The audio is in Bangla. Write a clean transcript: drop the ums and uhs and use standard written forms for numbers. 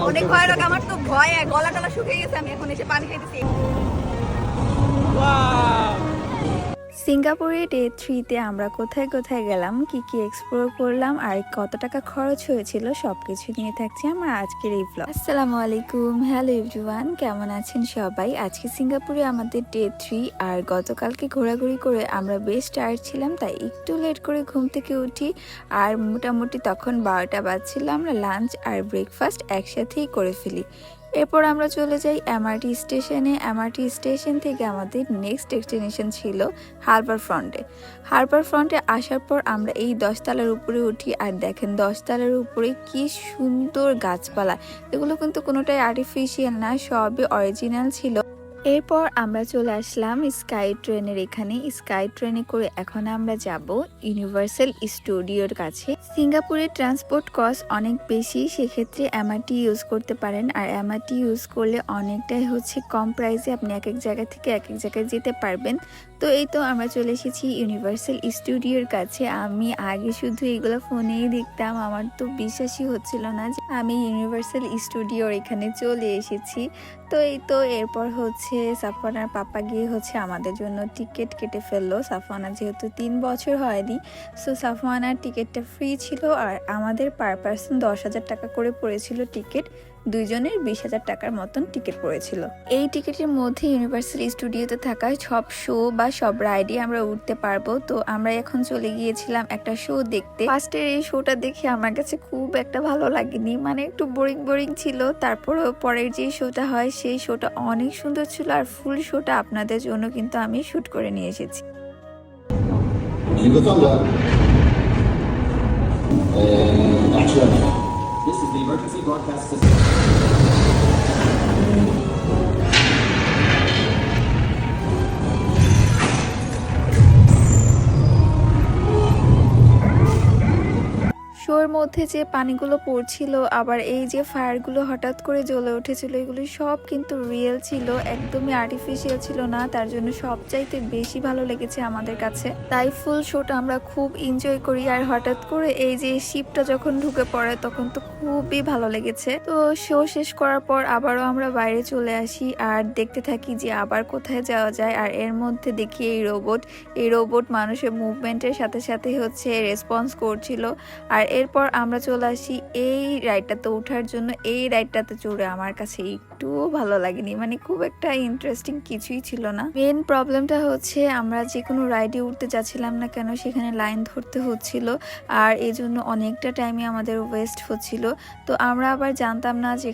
অনেক ভয়ানক, আমার তো ভয়ে গলা টলা শুকিয়ে গেছে, আমি এখন এসে পানি খাইতেছি। সিঙ্গাপুরে ডে 3-তে আমরা কোথায় কোথায় গেলাম, কি কি এক্সপ্লোর করলাম আর কত টাকা খরচ হয়েছিল সবকিছু নিয়ে থাকছে আমার আজকের এই ব্লগ। আসসালামু আলাইকুম, হ্যালো এভরিওয়ান, কেমন আছেন সবাই? আজকে সিঙ্গাপুরে আমাদের ডে 3 আর গতকালকে ঘোরাঘুরি করে আমরা বেশ টায়ার্ড ছিলাম, তাই একটু লেট করে ঘুম থেকে উঠি। আর মোটামুটি তখন 12টা বাজছিল। আমরা লাঞ্চ আর ব্রেকফাস্ট একসাথেই করে ফেলি। এরপর আমরা চলে যাই এমআরটি স্টেশনে। এমআরটি স্টেশন থেকে আমাদের নেক্সট ডেস্টিনেশন ছিল হারবার ফ্রন্টে। হারবার ফ্রন্টে আসার পর আমরা এই 10 তলার উপরে উঠি, আর দেখেন 10 তলার উপরে কি সুন্দর গাছপালা। এগুলো কিন্তু কোনোটাই আর্টিফিশিয়াল না, সবই অরিজিনাল ছিল। এরপর আমরা চলে আসলাম স্কাই ট্রেনের এখানে। স্কাই ট্রেনে করে এখন আমরা যাব ইউনিভার্সাল স্টুডিওর কাছে। সিঙ্গাপুরের ট্রান্সপোর্ট কস্ট অনেক বেশি, সেক্ষেত্রে এমআরটি ইউজ করতে পারেন। আর এমআরটি ইউজ করলে অনেকটাই কম প্রাইসে আপনি এক এক জায়গা থেকে এক এক জায়গায় যেতে পারবেন। তো এই তো আমরা চলে এসেছি ইউনিভার্সাল স্টুডিওর কাছে। আমি আগে শুধু এগুলো ফোনেই দেখতাম, আমার তো বিশ্বাসই হচ্ছিল না যে আমি ইউনিভার্সাল স্টুডিওর এখানে চলে এসেছি। তো এই তো এরপর সাফওয়ানার পাপা গিয়ে আমাদের জন্য টিকিট কেটে ফেললো। সাফওয়ানা যেহেতু 3 বছর হয়নি, সো সাফওয়ানার টিকিটটা ফ্রি ছিল। আর আমাদের পার পার্সন 10,000 টাকা করে পড়েছিল টিকিট, দুইজনের 20,000 টাকার মতন টিকিট পড়েছিল। এই টিকিটের মধ্যে ইউনিভার্সাল স্টুডিওতে থাকা সব শো বা সব রাইডে আমরা উঠতে পারবো। তো আমরা এখন চলে গিয়েছিলাম একটা শো দেখতে। ফার্স্টের এই শোটা দেখে আমার কাছে খুব একটা ভালো লাগেনি, মানে একটু বোরিং বোরিং ছিল। তারপরেও পরের যে শোটা হয় সেই শোটা অনেক সুন্দর ছিল, আর ফুল শোটা আপনাদের জন্য কিন্তু আমি শুট করে নিয়ে এসেছি। This is the emergency broadcast system. শোর মধ্যে যে পানিগুলো পড়ছিল, আবার এই যে ফায়ারগুলো হঠাৎ করে জ্বলে উঠেছিল, এগুলো সব কিন্তু রিয়েল ছিল, একদমই আর্টিফিশিয়াল ছিল না। তার জন্য সবচাইতে বেশি ভালো লেগেছে আমাদের কাছে। তাই ফুল শোটা আমরা খুব এনজয় করি। আর হঠাৎ করে এই যে শিপটা যখন ঢুকে পড়ে তখন তো খুবই ভালো লেগেছে। তো শো শেষ করার পর আবারও আমরা বাইরে চলে আসি আর দেখতে থাকি যে আবার কোথায় যাওয়া যায়। আর এর মধ্যে দেখি এই রোবট মানুষের মুভমেন্টের সাথে সাথে রেসপন্স করছিল। আর এরপর আমরা চলে আসি এই রাইডটাতে ওঠার জন্য। এই রাইডটাতে চড়ে আমার কাছে একটুও ভালো লাগেনি, মানে খুব একটা ইন্টারেস্টিং কিছুই ছিল না। মেন প্রবলেমটা আমরা যে কোনো রাইডে উঠতে যাচ্ছিলাম না কেন সেখানে লাইন ধরতে হচ্ছিল, আর এই জন্য অনেকটা টাইমে আমাদের ওয়েস্ট হচ্ছিল। তো আমরা আবার জানতাম না যে